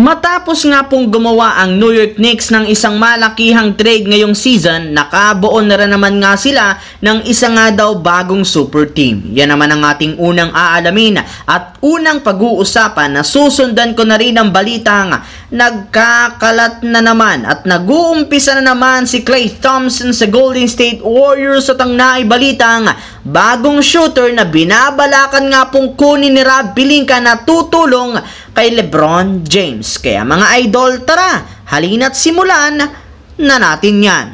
Matapos nga pong gumawa ang New York Knicks ng isang malakihang trade ngayong season, nakabuo na rin naman nga sila ng isa nga daw bagong super team. Yan naman ang ating unang aalamin at unang pag-uusapan na susundan ko na rin ang balitang nagkakalat na naman at nag-uumpisa na naman si Klay Thompson sa Golden State Warriors at ang naibalitang bagong shooter na binabalakan nga pong kunin ni Rob Pelinka na tutulong kay LeBron James. Kaya mga idol, tara, halina't simulan na natin yan.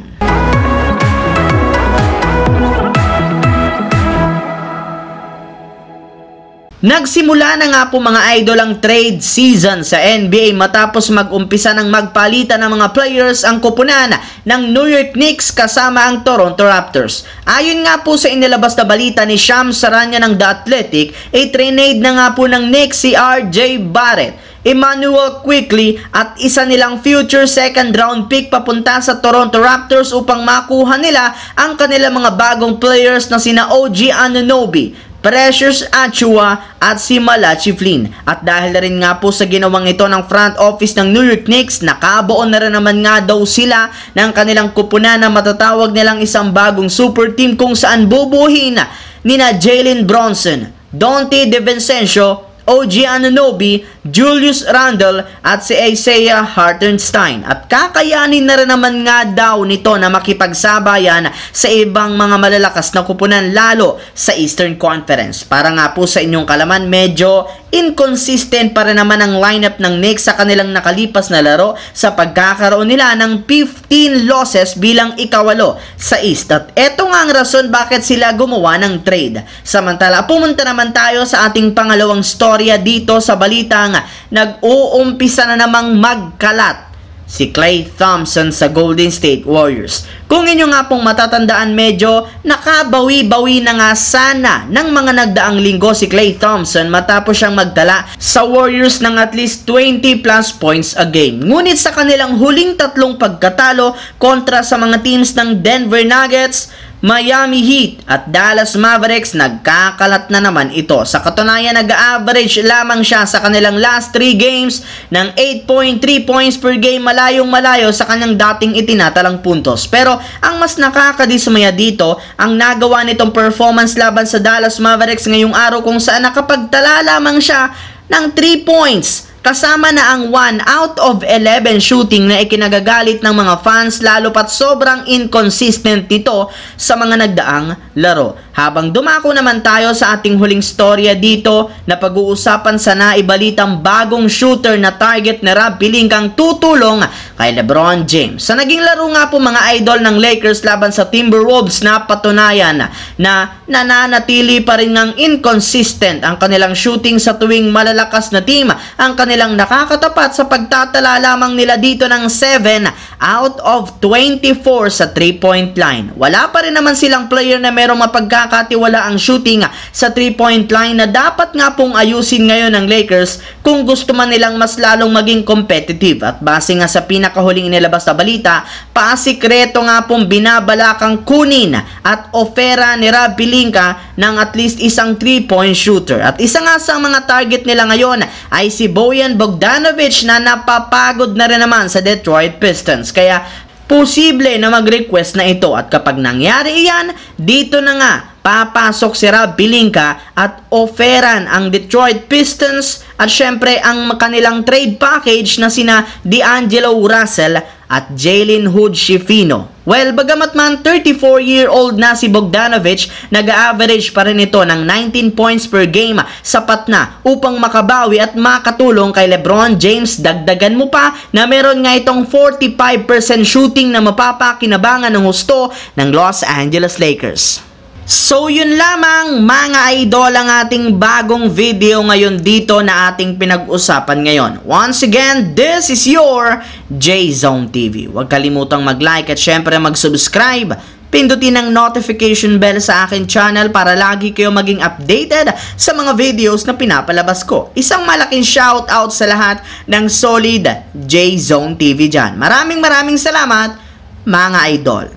Nagsimula na nga po mga idol ang trade season sa NBA matapos mag-umpisa ng magpalitan ng mga players ang koponan ng New York Knicks kasama ang Toronto Raptors. Ayon nga po sa inilabas na balita ni Shams Charania ng The Athletic, trade na nga po ng Knicks si RJ Barrett, Immanuel Quickley at isa nilang future second round pick papunta sa Toronto Raptors upang makuha nila ang kanilang mga bagong players na sina OG Anunoby, Precious Achiuwa at si Malachi Flynn. At dahil na rin nga po sa ginawang ito ng front office ng New York Knicks, nakabuo na rin naman nga daw sila ng kanilang kupunan na matatawag nilang isang bagong super team kung saan bubuhin nina Jalen Brunson, Donte DiVincenzo, OG Anunoby, Julius Randle at si Isaiah Hartenstein. At kakayanin na rin naman nga daw nito na makipagsabayan sa ibang mga malalakas na kupunan lalo sa Eastern Conference. Para nga po sa inyong kalaman, medyo inconsistent pa rin naman ang lineup ng Knicks sa kanilang nakalipas na laro sa pagkakaroon nila ng 15 losses bilang ikawalo sa East. At eto nga ang rason bakit sila gumawa ng trade. Samantala, pumunta naman tayo sa ating pangalawang storya dito sa balitang nag-uumpisa na namang magkalat si Klay Thompson sa Golden State Warriors. Kung inyo nga pong matatandaan, medyo nakabawi-bawi na nga sana ng mga nagdaang linggo si Klay Thompson matapos siyang magdala sa Warriors ng at least 20 plus points a game. Ngunit sa kanilang huling tatlong pagkatalo kontra sa mga teams ng Denver Nuggets, Miami Heat at Dallas Mavericks, nagkakalat na naman ito. Sa katunayan, nag-average lamang siya sa kanilang last 3 games ng 8.3 points per game, malayong-malayo sa kanyang dating itinatalang puntos. Pero ang mas nakakadismaya dito, ang nagawa nitong performance laban sa Dallas Mavericks ngayong araw kung saan nakapagtala lamang siya ng 3 points. Kasama na ang 1 out of 11 shooting na ikinagagalit ng mga fans, lalo pat sobrang inconsistent nito sa mga nagdaang laro. Habang dumako naman tayo sa ating huling storya dito na pag-uusapan sa naibalitang bagong shooter na target ni Rob Pelinka tutulong kay LeBron James. Sa naging laro nga po mga idol ng Lakers laban sa Timberwolves, na patunayan na nananatili pa rin ng inconsistent ang kanilang shooting sa tuwing malalakas na team ang kanilang nakakatapat sa pagtatala lamang nila dito ng 7 out of 24 sa 3-point line. Wala pa rin naman silang player na merong mapagkakatiwala ang shooting sa 3-point line na dapat nga pong ayusin ngayon ng Lakers kung gusto man nilang mas lalong maging competitive. At base nga sa pinakahuling inilabas na balita, pasikreto nga pong binabalakang kunin at ofera ni Rob Pelinka ng at least isang 3-point shooter. At isa nga sa mga target nila ngayon ay si Bojan Bogdanovic na napapagod na rin naman sa Detroit Pistons. Kaya posible na mag-request na ito, at kapag nangyari iyan, dito na nga papasok si Rob Pelinka at oferan ang Detroit Pistons at syempre ang kanilang trade package na sina D'Angelo Russell at Jalen Hood-Schifino. Well, bagamat man 34-year-old na si Bogdanovic, nag-average pa rin ito ng 19 points per game, sapat na upang makabawi at makatulong kay LeBron James. Dagdagan mo pa na meron nga itong 45% shooting na mapapakinabangan ng husto ng Los Angeles Lakers. So yun lamang mga idol ang ating bagong video ngayon dito na ating pinag-usapan ngayon. Once again, this is your J-Zone TV. Huwag kalimutang mag-like at syempre mag-subscribe. Pindutin ang notification bell sa akin channel para lagi kayo maging updated sa mga videos na pinapalabas ko. Isang malaking shoutout sa lahat ng solid J-Zone TV dyan. Maraming salamat mga idol.